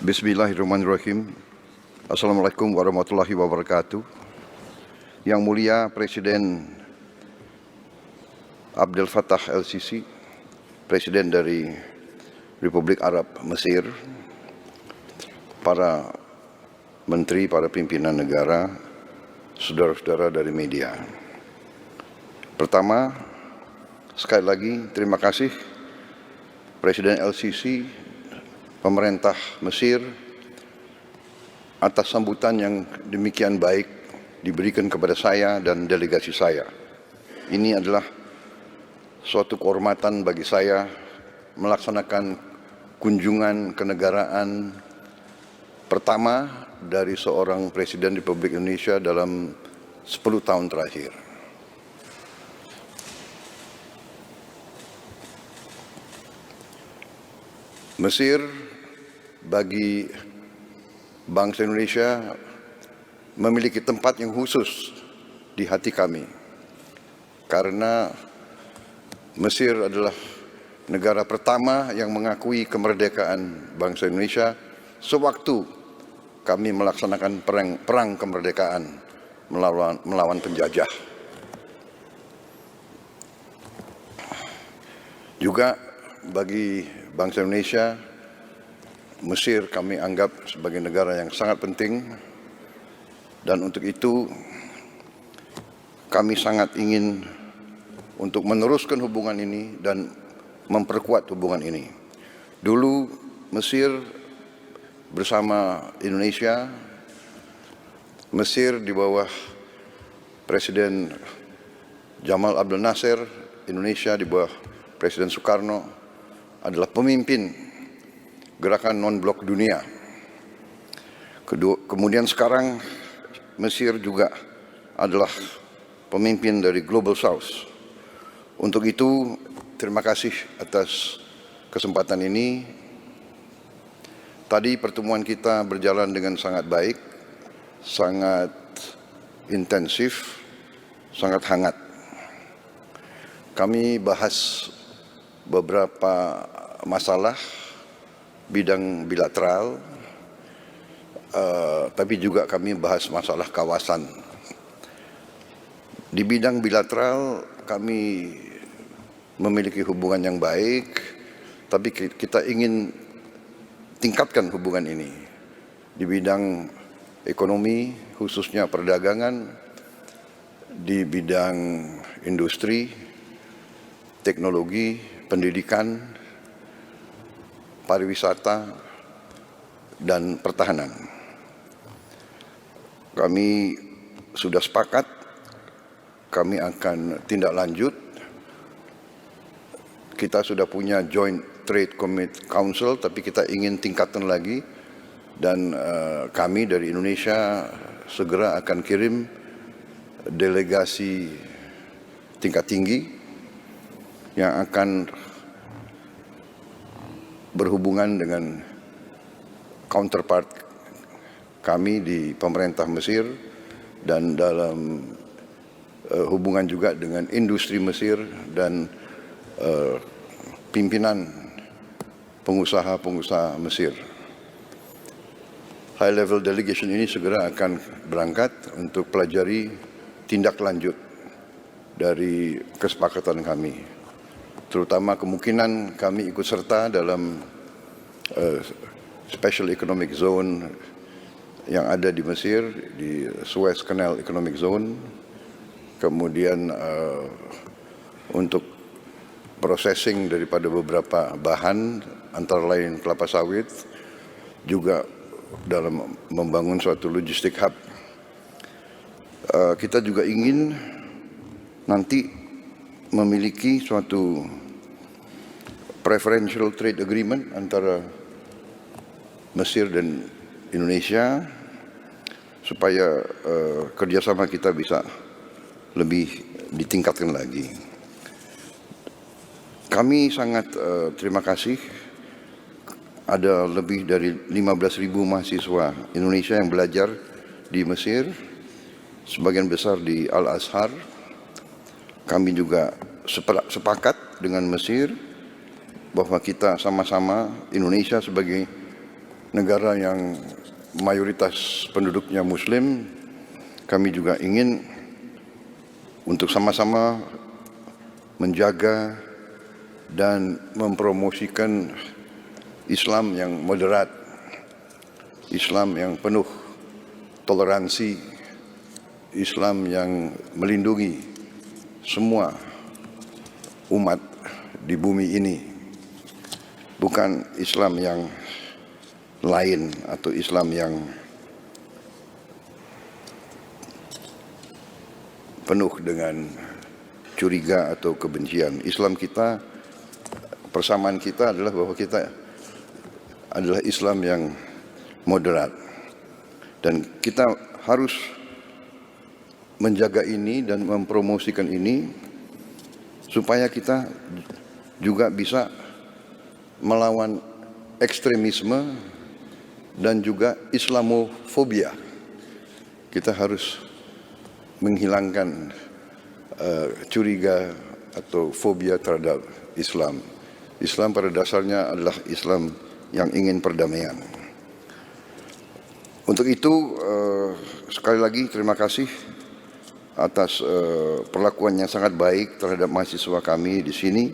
Bismillahirrahmanirrahim. Assalamualaikum warahmatullahi wabarakatuh. Yang mulia Presiden Abdel Fattah El-Sisi, Presiden dari Republik Arab Mesir, para menteri, para pimpinan negara, saudara-saudara dari media. Pertama, sekali lagi terima kasih Presiden El-Sisi, pemerintah Mesir, atas sambutan yang demikian baik diberikan kepada saya dan delegasi saya. Ini adalah suatu kehormatan bagi saya melaksanakan kunjungan kenegaraan pertama dari seorang Presiden Republik Indonesia dalam 10 tahun terakhir. Mesir bagi bangsa Indonesia memiliki tempat yang khusus di hati kami, karena Mesir adalah negara pertama yang mengakui kemerdekaan bangsa Indonesia sewaktu kami melaksanakan perang kemerdekaan melawan penjajah. Juga bagi bangsa Indonesia, Mesir kami anggap sebagai negara yang sangat penting, dan untuk itu kami sangat ingin untuk meneruskan hubungan ini dan memperkuat hubungan ini. Dulu Mesir bersama Indonesia, Mesir di bawah Presiden Jamal Abdel Nasser, Indonesia di bawah Presiden Soekarno adalah pemimpin gerakan non-blok dunia. Kemudian sekarang Mesir juga adalah pemimpin dari Global South. Untuk itu, terima kasih atas kesempatan ini. Tadi pertemuan kita berjalan dengan sangat baik, sangat intensif, sangat hangat. Kami bahas beberapa masalah bidang bilateral, tapi juga kami bahas masalah kawasan. Di bidang bilateral kami memiliki hubungan yang baik, tapi kita ingin tingkatkan hubungan ini. Di bidang ekonomi, khususnya perdagangan, di bidang industri, teknologi, pendidikan, pariwisata, dan pertahanan. Kami sudah sepakat, kami akan tindak lanjut. Kita sudah punya Joint Trade Council, tapi kita ingin tingkatkan lagi, dan kami dari Indonesia segera akan kirim delegasi tingkat tinggi yang akan berhubungan dengan counterpart kami di pemerintah Mesir, dan dalam hubungan juga dengan industri Mesir dan pimpinan pengusaha-pengusaha Mesir. High level delegation ini segera akan berangkat untuk pelajari tindak lanjut dari kesepakatan kami. Terutama kemungkinan kami ikut serta dalam Special Economic Zone yang ada di Mesir, di Suez Canal Economic Zone. Kemudian untuk processing daripada beberapa bahan, antara lain kelapa sawit, juga dalam membangun suatu logistik hub. Kita juga ingin nanti memiliki suatu preferential trade agreement antara Mesir dan Indonesia, supaya kerjasama kita bisa lebih ditingkatkan lagi. Kami sangat terima kasih, ada lebih dari 15.000 mahasiswa Indonesia yang belajar di Mesir, sebagian besar di Al-Azhar. Kami juga sepakat dengan Mesir bahwa kita sama-sama, Indonesia sebagai negara yang mayoritas penduduknya Muslim, kami juga ingin untuk sama-sama menjaga dan mempromosikan Islam yang moderat, Islam yang penuh toleransi, Islam yang melindungi semua umat di bumi ini, bukan Islam yang lain atau Islam yang penuh dengan curiga atau kebencian. Islam kita, persamaan kita adalah bahwa kita adalah Islam yang moderat, dan kita harus menjaga ini dan mempromosikan ini supaya kita juga bisa melawan ekstremisme dan juga Islamofobia. Kita harus menghilangkan curiga atau fobia terhadap Islam. Islam pada dasarnya adalah Islam yang ingin perdamaian. Untuk itu, sekali lagi terima kasih atas perlakuan yang sangat baik terhadap mahasiswa kami di sini,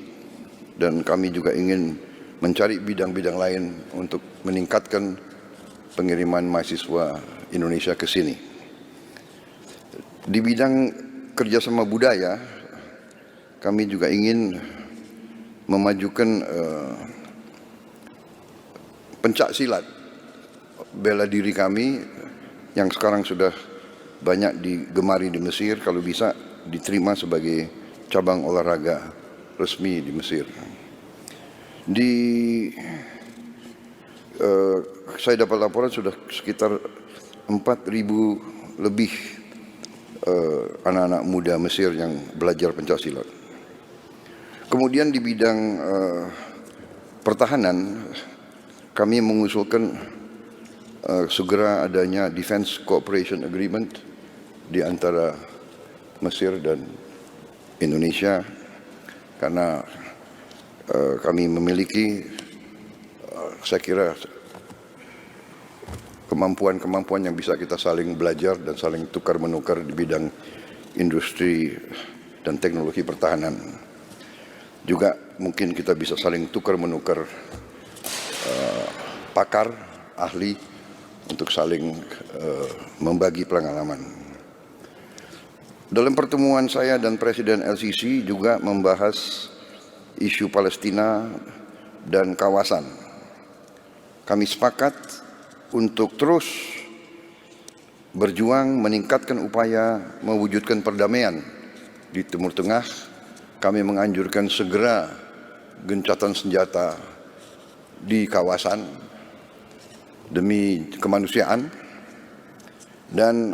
dan kami juga ingin mencari bidang-bidang lain untuk meningkatkan pengiriman mahasiswa Indonesia ke sini. Di bidang kerjasama budaya, kami juga ingin memajukan pencak silat bela diri kami yang sekarang sudah banyak digemari di Mesir, kalau bisa diterima sebagai cabang olahraga resmi di Mesir. Saya dapat laporan sudah sekitar 4.000 lebih anak-anak muda Mesir yang belajar pencak silat. Kemudian di bidang pertahanan, kami mengusulkan segera adanya Defense Cooperation Agreement di antara Mesir dan Indonesia, karena kami memiliki saya kira kemampuan-kemampuan yang bisa kita saling belajar dan saling tukar-menukar di bidang industri dan teknologi pertahanan. Juga mungkin kita bisa saling tukar-menukar pakar, ahli, untuk saling membagi pengalaman. Dalam pertemuan saya dan Presiden LCC juga membahas isu Palestina dan kawasan. Kami sepakat untuk terus berjuang meningkatkan upaya mewujudkan perdamaian di Timur Tengah. Kami menganjurkan segera gencatan senjata di kawasan demi kemanusiaan, dan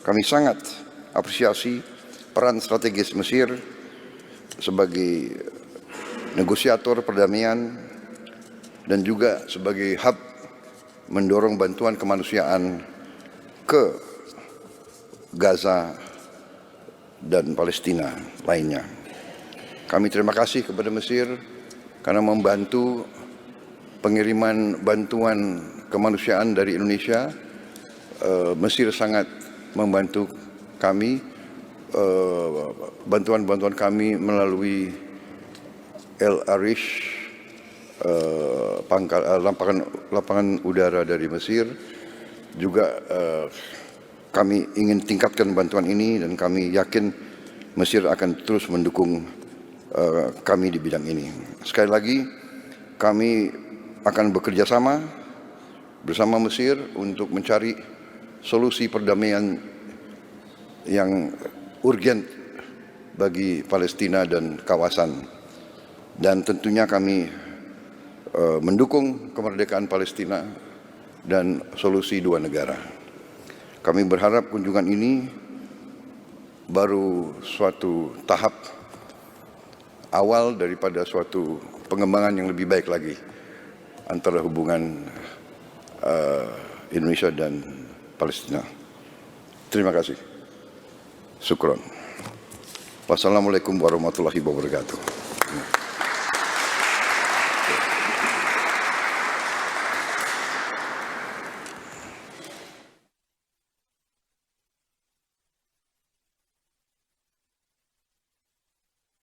kami sangat apresiasi peran strategis Mesir sebagai negosiator perdamaian dan juga sebagai hub mendorong bantuan kemanusiaan ke Gaza dan Palestina lainnya. Kami terima kasih kepada Mesir karena membantu pengiriman bantuan kemanusiaan dari Indonesia. Mesir sangat membantu kami, bantuan-bantuan kami melalui El Arish, lapangan udara dari Mesir. Juga kami ingin tingkatkan bantuan ini, dan kami yakin Mesir akan terus mendukung kami di bidang ini. Sekali lagi, kami akan bekerja sama bersama Mesir untuk mencari solusi perdamaian yang urgent bagi Palestina dan kawasan, dan tentunya kami mendukung kemerdekaan Palestina dan solusi dua negara. Kami berharap kunjungan ini baru suatu tahap awal daripada suatu pengembangan yang lebih baik lagi antara hubungan Indonesia dan Palestina. Terima kasih. Syukron. Wassalamualaikum warahmatullahi wabarakatuh.